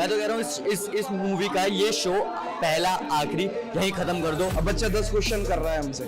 मैं तो कह रहा हूँ इस मूवी का ये शो पहला आखिरी यहीं खत्म कर दो। अब बच्चा 10 क्वेश्चन कर रहा है हमसे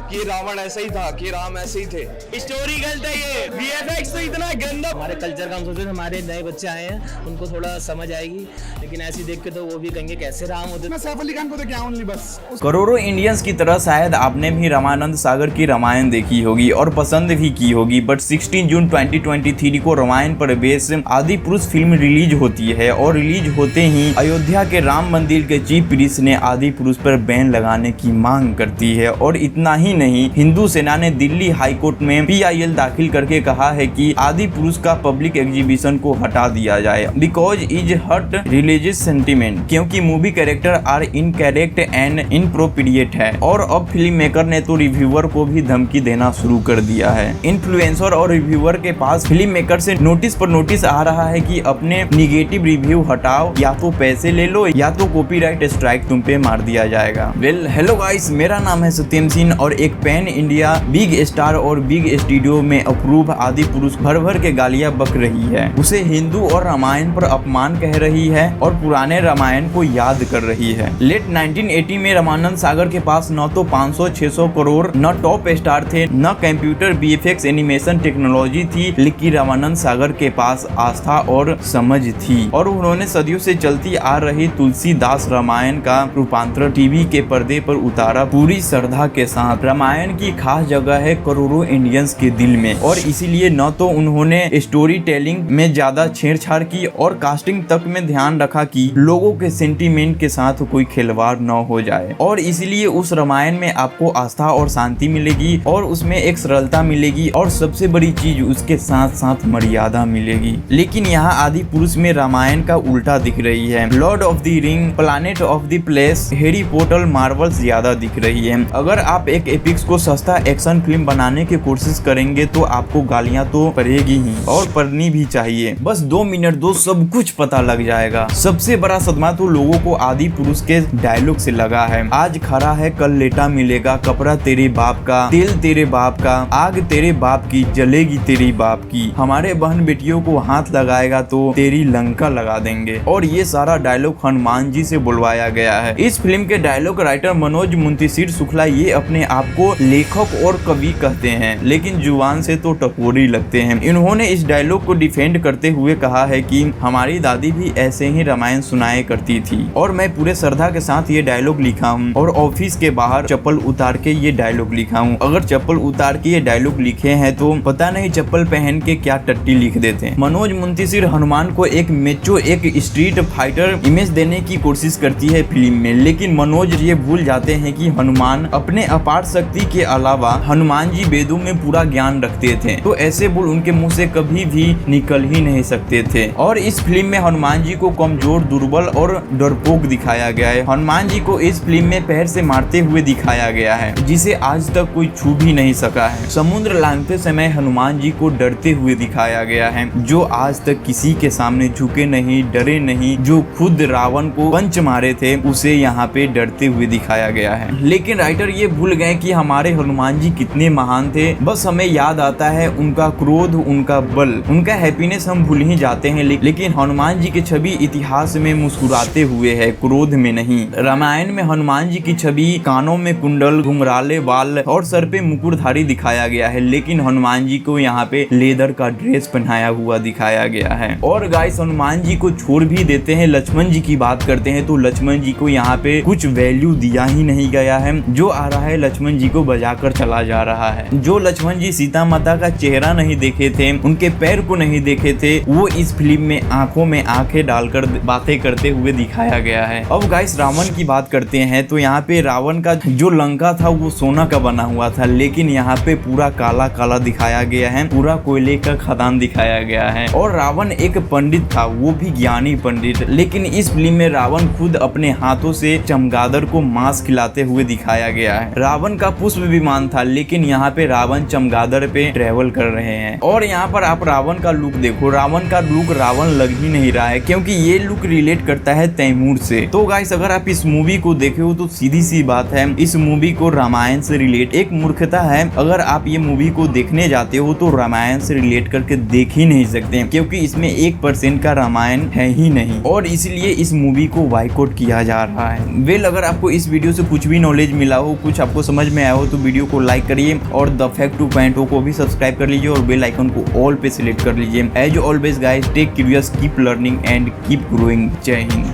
कि रावण ऐसा ही था, कि राम ऐसे ही थे। स्टोरी गलत है, ये वीएफएक्स तो इतना गंदा। हमारे कल्चर का हम सोचते हमारे नए बच्चे आए हैं उनको थोड़ा समझ आएगी, लेकिन ऐसी देख के तो वो भी कहेंगे कैसे राम होते। मैं सैफ अली खान को देखा ओनली बस। करोड़ों इंडियंस की तरह शायद आपने भी रामानंद सागर की रामायण देखी होगी और पसंद भी की होगी, बट 16 जून 2023 को रामायण पर बेस आदि पुरुष फिल्म रिलीज होती है और रिलीज होते ही अयोध्या के राम मंदिर के चीफ प्रीस्ट ने आदि पुरुष पर बैन लगाने की मांग करती है। और इतना ही नहीं, हिंदू सेना ने दिल्ली हाई कोर्ट में PIL दाखिल करके कहा है कि आदि पुरुष का पब्लिक एग्जीबिशन को हटा दिया जाए because is hurt religious sentiment, क्योंकि movie character are incorrect and inappropriate है। और अब फिल्म मेकर ने तो रिव्यूअर को भी धमकी देना शुरू कर दिया है। इन्फ्लुएंसर और रिव्यूअर के पास फिल्म मेकर से नोटिस पर नोटिस आ रहा है कि अपने निगेटिव रिव्यू हटाओ, या तो पैसे ले लो या तो कॉपीराइट स्ट्राइक तुम पे मार दिया जाएगा। वेल हेलो गाइस, मेरा नाम है सत्यम सिंह और एक पैन इंडिया बिग स्टार और बिग स्टूडियो में अप्रूव आदि पुरुष भर भर के गालियां बक रही है, उसे हिंदू और रामायण पर अपमान कह रही है और पुराने रामायण को याद कर रही है। लेट 1980 में रामानंद सागर के पास न तो 500-600 करोड़ न टॉप स्टार थे, न कंप्यूटर VFX एनिमेशन टेक्नोलॉजी थी, लेकिन रामानंद सागर के पास आस्था और समझ थी और उन्होंने सदियों से चलती आ रही तुलसीदास रामायण का रूपांतरण टीवी के पर्दे पर उतारा पूरी श्रद्धा के साथ। रामायण की खास जगह है करोड़ों इंडियंस के दिल में और इसीलिए न तो उन्होंने स्टोरी टेलिंग में ज्यादा छेड़छाड़ की और कास्टिंग तक में ध्यान रखा कि लोगों के सेंटीमेंट के साथ कोई खिलवाड़ न हो जाए, और इसीलिए उस रामायण में आपको आस्था और शांति मिलेगी और उसमें एक सरलता मिलेगी और सबसे बड़ी चीज उसके साथ साथ मर्यादा मिलेगी। लेकिन यहाँ आदि पुरुष में रामायण का उल्टा दिख रही है। Lord of the ring, planet of the place, Harry Potter, Marvels ज्यादा दिख रही है। अगर आप एक एपिक्स को सस्ता एक्शन फिल्म बनाने की कोशिश करेंगे तो आपको गालियां तो पड़ेगी ही और पड़नी भी चाहिए। बस 2 मिनट दो, सब कुछ पता लग जाएगा। सबसे बड़ा सदमा तो लोगों को आदि पुरुष के डायलॉग से लगा है। आज खरा है कल लेटा मिलेगा, कपड़ा तेरे बाप का, तेल तेरे बाप का, आग तेरे बाप की, जलेगी तेरी बाप की, हमारे बहन बेटियों को हाथ लगाएगा तो तेरी लंका लगा देंगे। और ये सारा डायलॉग हनुमान जी से बुलवाया गया है। इस फिल्म के डायलॉग राइटर मनोज मुंतशिर शुक्ला ये अपने आप को लेखक और कवि कहते हैं, लेकिन जुबान से तो टपोरी लगते हैं। इन्होंने इस डायलॉग को डिफेंड करते हुए कहा है कि हमारी दादी भी ऐसे ही रामायण सुनाए करती थी और मैं पूरे श्रद्धा के साथ ये डायलॉग लिखा हूँ और ऑफिस के बाहर चप्पल उतार के ये डायलॉग लिखा हूँ। अगर चप्पल उतार के ये डायलॉग लिखे हैं तो पता नहीं चप्पल पहन के क्या टट्टी लिख देते हैं। मनोज मुंतशिर हनुमान को एक मेचो, एक स्ट्रीट फाइटर इमेज देने की कोशिश करती है फिल्म में, लेकिन मनोज ये भूल जाते हैं कि हनुमान अपने अपार शक्ति के अलावा हनुमान जी वेदों में पूरा ज्ञान रखते थे, तो ऐसे बोल उनके मुंह से कभी भी निकल ही नहीं सकते थे। और इस फिल्म में हनुमान जी को कमजोर, दुर्बल और डरपोक दिखाया गया है। हनुमान जी को इस फिल्म में पैर से मारते हुए दिखाया गया है, जिसे आज तक कोई छू भी नहीं सका है। समुद्र लांघते समय हनुमान जी को डरते हुए दिखाया गया है, जो आज तक किसी के सामने झुके नहीं, डरे नहीं। जो खुद रावण को पंच मारे थे उसे यहाँ पे डरते हुए दिखाया गया है। लेकिन राइटर ये भूल गए कि हमारे हनुमान जी कितने महान थे। बस हमें याद आता है उनका क्रोध, उनका बल, उनका हैप्पीनेस हम भूल ही जाते हैं। लेकिन हनुमान जी की छवि इतिहास में मुस्कुराते हुए है, क्रोध में नहीं। रामायण में हनुमान जी की छवि कानों में कुंडल, घुंघराले बाल और सर पे मुकुटधारी दिखाया गया है, लेकिन हनुमान जी को यहाँ पे लेदर का ड्रेस पहनाया हुआ दिखाया गया है। और गाइस हनुमान जी को छोड़ भी देते हैं, लक्ष्मण जी की बात करते हैं तो लक्ष्मण जी को यहाँ पे कुछ वैल्यू दिया ही नहीं गया है। जो आ रहा है लक्ष्मण जी को बजाकर चला जा रहा है। जो लक्ष्मण जी सीता माता का चेहरा नहीं देखे थे, उनके पैर को नहीं देखे थे, वो इस फिल्म में आंखों में आंखें डालकर बातें करते हुए दिखाया गया है। अब गाइस रावण की बात करते हैं तो यहाँ पे रावण का जो लंका था वो सोना का बना हुआ था, लेकिन यहाँ पे पूरा काला काला दिखाया गया है, पूरा कोयले का खदान दिखाया गया है। और रावण एक पंडित था, वो भी ज्ञानी पंडित, लेकिन इस फिल्म में रावण खुद अपने हाथों से चमगादड़ को मांस खिलाते हुए दिखाया गया है। रावण का पुष्प विमान था, लेकिन यहाँ पे रावण चमगादड़ पे ट्रेवल कर रहे हैं। और यहाँ पर आप रावण का लुक देखो, रावण का लुक रावण लग ही नहीं रहा है, क्योंकि ये लुक रिलेट करता है तैमूर से। तो गाइस अगर आप इस मूवी को देखे हो तो सीधी सी बात है, इस मूवी को रामायण से रिलेट, एक मूर्खता है अगर आप ये मूवी को देखने जाते हो तो रामायण से रिलेट करके देख ही नहीं सकते, क्योंकि इसमें 1% का रामायण है ही नहीं, और इसलिए इस मूवी को बाइकआउट किया जा रहा है। वेल, अगर आपको इस वीडियो से कुछ भी नॉलेज मिला हो, कुछ आपको समझ में आया हो, तो वीडियो को लाइक करिए और द फैक्ट टू पॉइंट को भी सब्सक्राइब कर लीजिए और बेल आइकन को ऑल पे सिलेक्ट कर लीजिए। As always guys, take curious, keep learning and keep growing. जय हिंद।